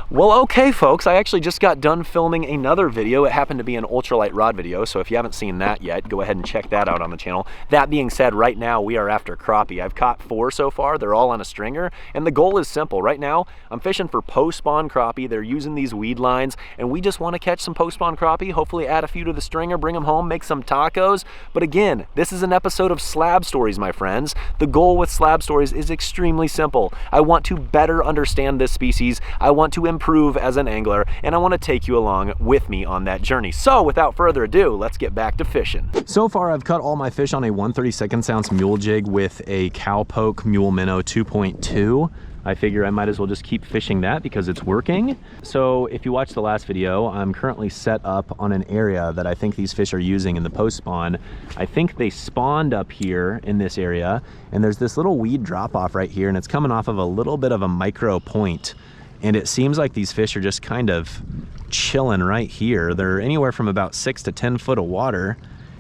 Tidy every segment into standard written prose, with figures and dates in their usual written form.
Well, okay folks, I actually just got done filming another video. It happened to be an ultralight rod video, so if you haven't seen that yet, go ahead and check that out on the channel. That being said, right now we are after crappie. I've caught 4 so far. They're all on a stringer, and the goal is simple. Right now, I'm fishing for post-spawn crappie. They're using these weed lines, and we just want to catch some post-spawn crappie, hopefully add a few to the stringer, bring them home, make some tacos. But again, this is an episode of Slab Stories, my friends. The goal with Slab Stories is extremely simple. I want to better understand this species. I want to improve as an angler, and I want to take you along with me on that journey. So without further ado, let's get back to fishing. So far I've caught all my fish on a 1/32 ounce mule jig with a cowpoke Mule Minnow 2.2. I figure I might as well just keep fishing that because it's working. So if you watched the last video, I'm currently set up on an area that I think these fish are using in the post spawn. I think they spawned up here in this area, and there's this little weed drop off right here, and it's coming off of a little bit of a micro point. And it seems like these fish are just kind of chilling right here. They're anywhere from about 6 to 10 foot of water.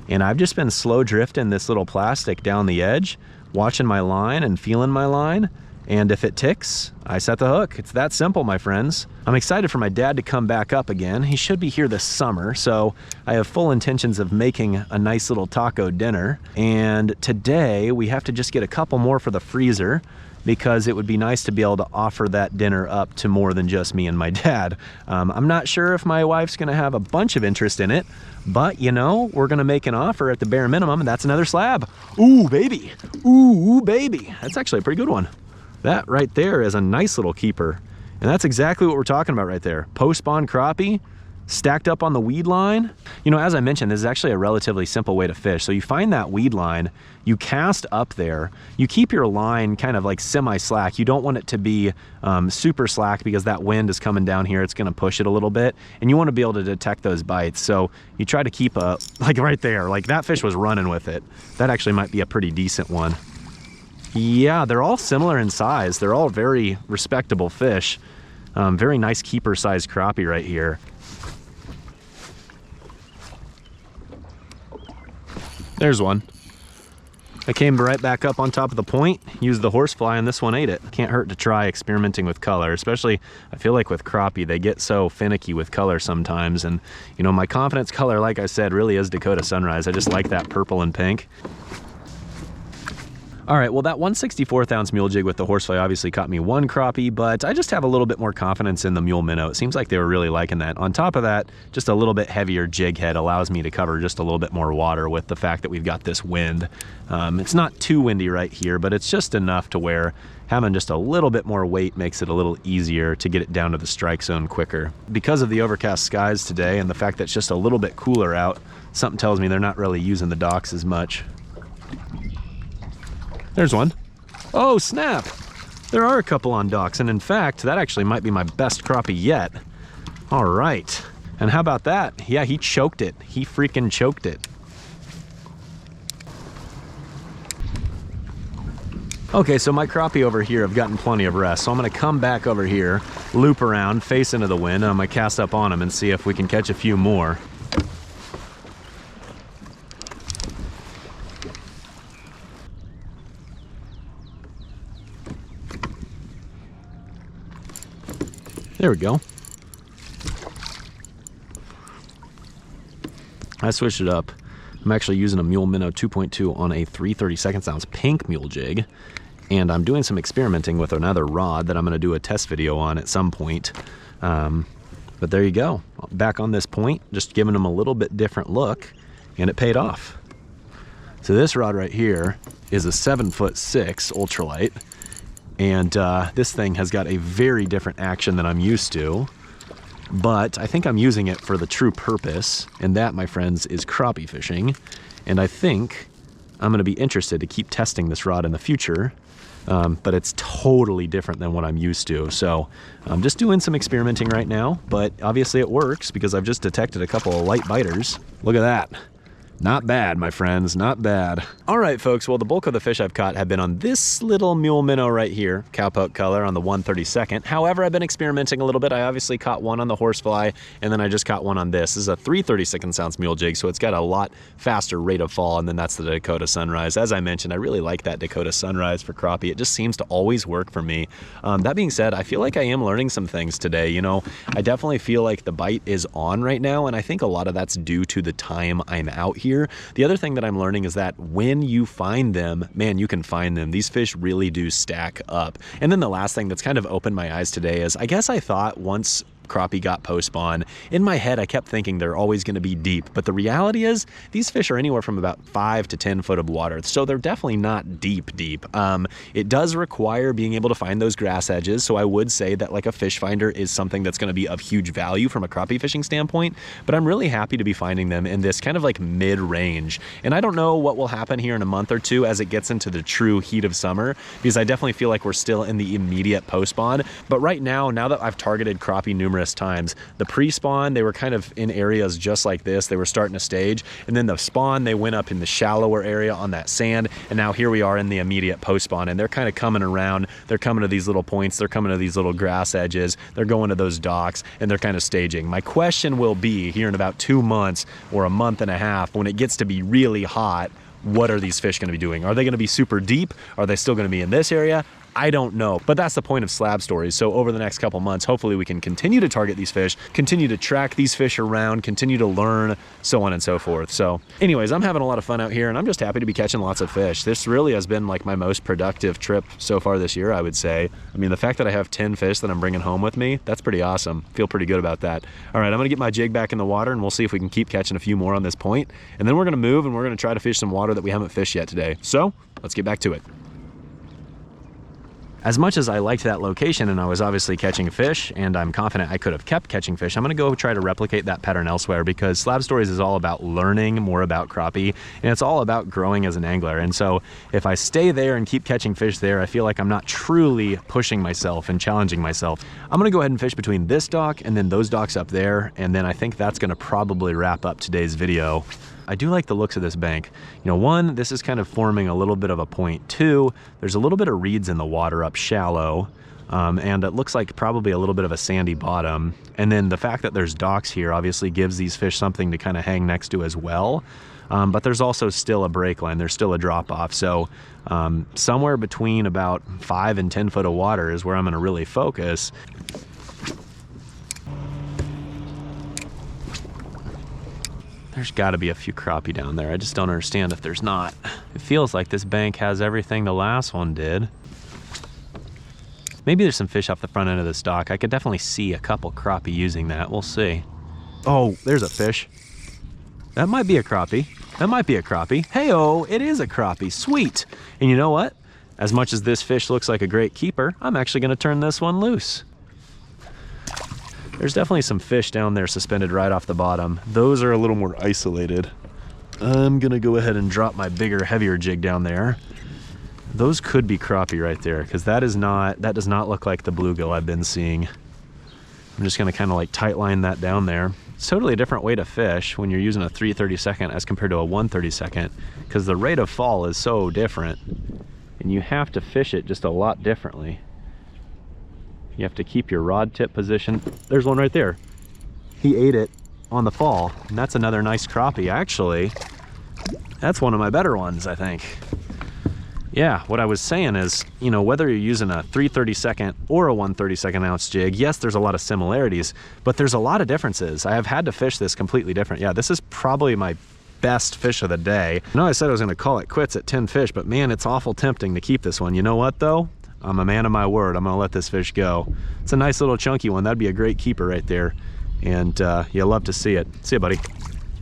And I've just been slow drifting this little plastic down the edge, watching my line and feeling my line. And if it ticks, I set the hook. It's that simple, my friends. I'm excited for my dad to come back up again. He should be here this summer, so I have full intentions of making a nice little taco dinner. And today we have to just get a couple more for the freezer, because it would be nice to be able to offer that dinner up to more than just me and my dad. I'm not sure if my wife's gonna have a bunch of interest in it, but you know, we're gonna make an offer at the bare minimum, and that's another slab. Ooh, baby, ooh, baby. That's actually a pretty good one. That right there is a nice little keeper. And that's exactly what we're talking about right there. Post-spawn crappie, stacked up on the weed line. You know, as I mentioned, this is actually a relatively simple way to fish. So you find that weed line, you cast up there, you keep your line kind of like semi-slack. You don't want it to be super slack, because that wind is coming down here. It's gonna push it a little bit, and you wanna be able to detect those bites. So you try to keep like right there, like that fish was running with it. That actually might be a pretty decent one. Yeah, they're all similar in size. They're all very respectable fish. Very nice keeper size crappie right here. There's one. I came right back up on top of the point, used the horsefly, and this one ate it. Can't hurt to try experimenting with color, especially I feel like with crappie, they get so finicky with color sometimes. And you know, my confidence color, like I said, really is Dakota Sunrise. I just like that purple and pink. All right, well, that 1/64 ounce mule jig with the horsefly obviously caught me 1 crappie, but I just have a little bit more confidence in the Mule Minnow. It seems like they were really liking that. On top of that, just a little bit heavier jig head allows me to cover just a little bit more water with the fact that we've got this wind. It's not too windy right here, but it's just enough to where having just a little bit more weight makes it a little easier to get it down to the strike zone quicker. Because of the overcast skies today and the fact that it's just a little bit cooler out, something tells me they're not really using the docks as much. There's one. Oh, snap. There are a couple on docks, and in fact, that actually might be my best crappie yet. All right. And how about that? Yeah, he choked it. He freaking choked it. Okay, so my crappie over here have gotten plenty of rest, so I'm gonna come back over here, loop around, face into the wind, and I'm gonna cast up on him and see if we can catch a few more. There we go. I switched it up. I'm actually using a Mule Minnow 2.2 on a 3/32 ounce pink mule jig, and I'm doing some experimenting with another rod that I'm going to do a test video on at some point. But there you go. Back on this point, just giving them a little bit different look, and it paid off. So this rod right here is a 7'6" ultralight. And this thing has got a very different action than I'm used to, but I think I'm using it for the true purpose, and that, my friends, is crappie fishing. And I think I'm going to be interested to keep testing this rod in the future, but it's totally different than what I'm used to. So I'm just doing some experimenting right now, but obviously it works because I've just detected a couple of light biters. Look at that. Not bad, my friends, not bad. All right, folks, well, the bulk of the fish I've caught have been on this little Mule Minnow right here, cowpoke color on the 1/32. However, I've been experimenting a little bit. I obviously caught one on the horsefly, and then I just caught one on this. This is a 3/32 ounce Mule Jig, so it's got a lot faster rate of fall, and then that's the Dakota Sunrise. As I mentioned, I really like that Dakota Sunrise for crappie. It just seems to always work for me. That being said, I feel like I am learning some things today. You know, I definitely feel like the bite is on right now, and I think a lot of that's due to the time I'm out here. The other thing that I'm learning is that when you find them, man, you can find them. These fish really do stack up. And then the last thing that's kind of opened my eyes today is I guess I thought once crappie got post spawn, in my head I kept thinking they're always going to be deep, but the reality is these fish are anywhere from about 5 to 10 foot of water, so they're definitely not deep. It does require being able to find those grass edges, so I would say that like a fish finder is something that's going to be of huge value from a crappie fishing standpoint, but I'm really happy to be finding them in this kind of like mid-range, and I don't know what will happen here in a month or two as it gets into the true heat of summer, because I definitely feel like we're still in the immediate post spawn. But right now that I've targeted crappie numerous times, the pre-spawn, they were kind of in areas just like this. They were starting to stage, and then the spawn, they went up in the shallower area on that sand, and now here we are in the immediate post-spawn, and they're kind of coming around. They're coming to these little points. They're coming to these little grass edges. They're going to those docks, and they're kind of staging. My question will be here in about 2 months or a month and a half, when it gets to be really hot, what are these fish going to be doing? Are they going to be super deep? Are they still going to be in this area? I don't know, but that's the point of Slab Stories. So over the next couple months, hopefully we can continue to target these fish, continue to track these fish around, continue to learn, so on and so forth. So anyways, I'm having a lot of fun out here, and I'm just happy to be catching lots of fish. This really has been like my most productive trip so far this year, I would say. I mean, the fact that I have 10 fish that I'm bringing home with me, that's pretty awesome. Feel pretty good about that. All right, I'm gonna get my jig back in the water, and we'll see if we can keep catching a few more on this point. And then we're gonna move, and we're gonna try to fish some water that we haven't fished yet today. So let's get back to it. As much as I liked that location and I was obviously catching fish, and I'm confident I could have kept catching fish, I'm gonna go try to replicate that pattern elsewhere, because Slab Stories is all about learning more about crappie, and it's all about growing as an angler. And so if I stay there and keep catching fish there, I feel like I'm not truly pushing myself and challenging myself. I'm gonna go ahead and fish between this dock and then those docks up there, and then I think that's gonna probably wrap up today's video. I do like the looks of this bank. You know, one, this is kind of forming a little bit of a point. Two, there's a little bit of reeds in the water up shallow, and it looks like probably a little bit of a sandy bottom. And then the fact that there's docks here obviously gives these fish something to kind of hang next to as well. But there's also still a break line, there's still a drop off. So somewhere between about 5 and 10 foot of water is where I'm gonna really focus. There's got to be a few crappie down there. I just don't understand if there's not. It feels like this bank has everything the last one did. Maybe there's some fish off the front end of this dock. I could definitely see a couple crappie using that. We'll see. Oh, there's a fish. That might be a crappie. That might be a crappie. Hey-oh, it is a crappie. Sweet. And you know what? As much as this fish looks like a great keeper, I'm actually going to turn this one loose. There's definitely some fish down there suspended right off the bottom. Those are a little more isolated. I'm gonna go ahead and drop my bigger, heavier jig down there. Those could be crappie right there, because that does not look like the bluegill I've been seeing. I'm just gonna kind of like tight line that down there. It's totally a different way to fish when you're using a 3/32 as compared to a 1/32, because the rate of fall is so different, and you have to fish it just a lot differently. You have to keep your rod tip position. There's one right there. He ate it on the fall, and that's another nice crappie. Actually, that's one of my better ones, I think. Yeah, what I was saying is, you know, whether you're using a 3/32 or a 1/32 ounce jig, yes, there's a lot of similarities, but there's a lot of differences. I have had to fish this completely different. Yeah, this is probably my best fish of the day. I know I said I was gonna call it quits at 10 fish, but man, it's awful tempting to keep this one. You know what though? I'm a man of my word. I'm gonna let this fish go. It's a nice little chunky one. That'd be a great keeper right there. And you'll love to see it. See you, buddy.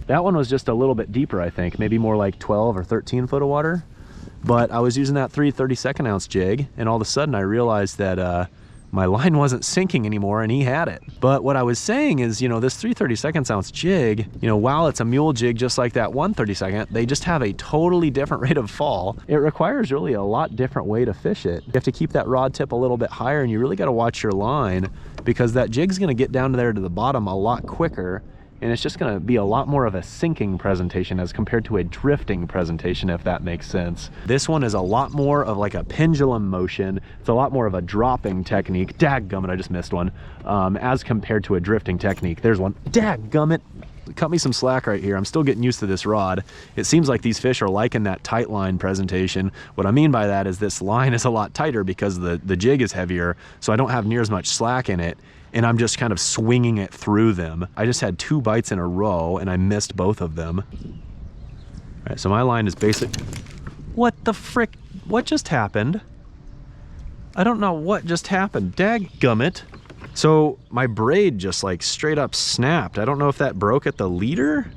That one was just a little bit deeper, I think. Maybe more like 12 or 13 foot of water. But I was using that 3/32 ounce jig, and all of a sudden I realized that my line wasn't sinking anymore, and he had it. But what I was saying is, you know, this 3/32 ounce jig, you know, while it's a mule jig just like that 1/32, they just have a totally different rate of fall. It requires really a lot different way to fish it. You have to keep that rod tip a little bit higher, and you really got to watch your line, because that jig's going to get down there to the bottom a lot quicker, and it's just gonna be a lot more of a sinking presentation as compared to a drifting presentation, if that makes sense. This one is a lot more of like a pendulum motion. It's a lot more of a dropping technique. Dadgummit, I just missed one. As compared to a drifting technique. There's one. Dadgummit. Cut me some slack right here. I'm still getting used to this rod. It seems like these fish are liking that tight line presentation. What I mean by that is this line is a lot tighter because the jig is heavier, so I don't have near as much slack in it, and I'm just kind of swinging it through them. I just had 2 bites in a row and I missed both of them. All right, so my line is basic. What the frick? What just happened? I don't know what just happened. Dadgummit. So my braid just like straight up snapped. I don't know if that broke at the leader.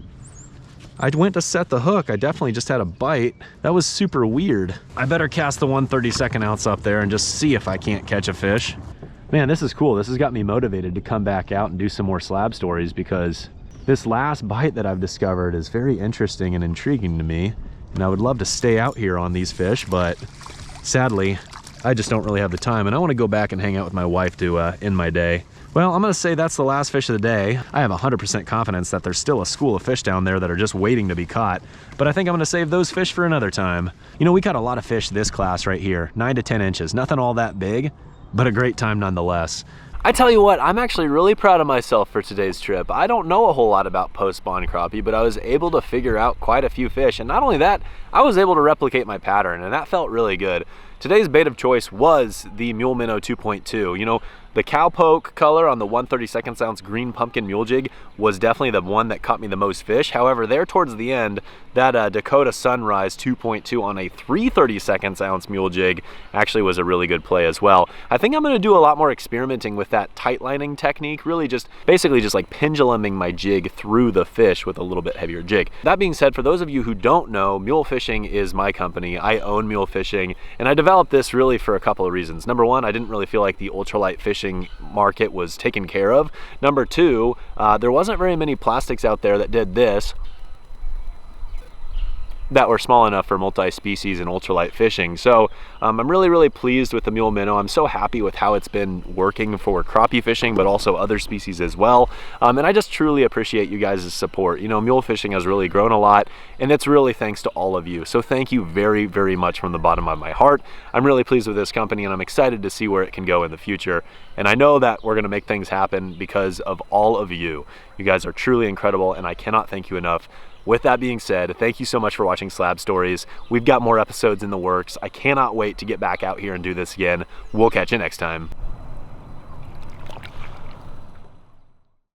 I went to set the hook. I definitely just had a bite. That was super weird. I better cast the 1/32 ounce up there and just see if I can't catch a fish. Man, this is cool. This has got me motivated to come back out and do some more slab stories, because this last bite that I've discovered is very interesting and intriguing to me. And I would love to stay out here on these fish, but sadly, I just don't really have the time, and I want to go back and hang out with my wife to end my day. Well, I'm going to say that's the last fish of the day. I have 100% confidence that there's still a school of fish down there that are just waiting to be caught, but I think I'm going to save those fish for another time. You know, we caught a lot of fish this class right here, 9 to 10 inches. Nothing all that big, but a great time nonetheless. I tell you what, I'm actually really proud of myself for today's trip. I don't know a whole lot about post-spawn crappie, but I was able to figure out quite a few fish, and not only that, I was able to replicate my pattern, and that felt really good. Today's bait of choice was the Mule Minnow 2.2. You know, the cowpoke color on the 1/32 ounce green pumpkin mule jig was definitely the one that caught me the most fish. However, there towards the end, that Dakota Sunrise 2.2 on a 3/32 ounce mule jig actually was a really good play as well. I think I'm going to do a lot more experimenting with that tight lining technique, really just basically just like penduluming my jig through the fish with a little bit heavier jig. That being said, for those of you who don't know, Mule Fishing is my company. I own Mule Fishing, and I developed this really for a couple of reasons. Number one, I didn't really feel like the ultralight fishing market was taken care of. Number two, there wasn't very many plastics out there that did this, that were small enough for multi-species and ultralight fishing. So I'm really pleased with the Mule Minnow. I'm so happy with how it's been working for crappie fishing, but also other species as well. And I just truly appreciate you guys' support. You know, mule fishing has really grown a lot, and it's really thanks to all of you. So thank you very much from the bottom of my heart. I'm really pleased with this company, and I'm excited to see where it can go in the future. And I know that we're gonna make things happen because of all of you. You guys are truly incredible, and I cannot thank you enough. With that being said, thank you so much for watching Slab Stories. We've got more episodes in the works. I cannot wait to get back out here and do this again. We'll catch you next time.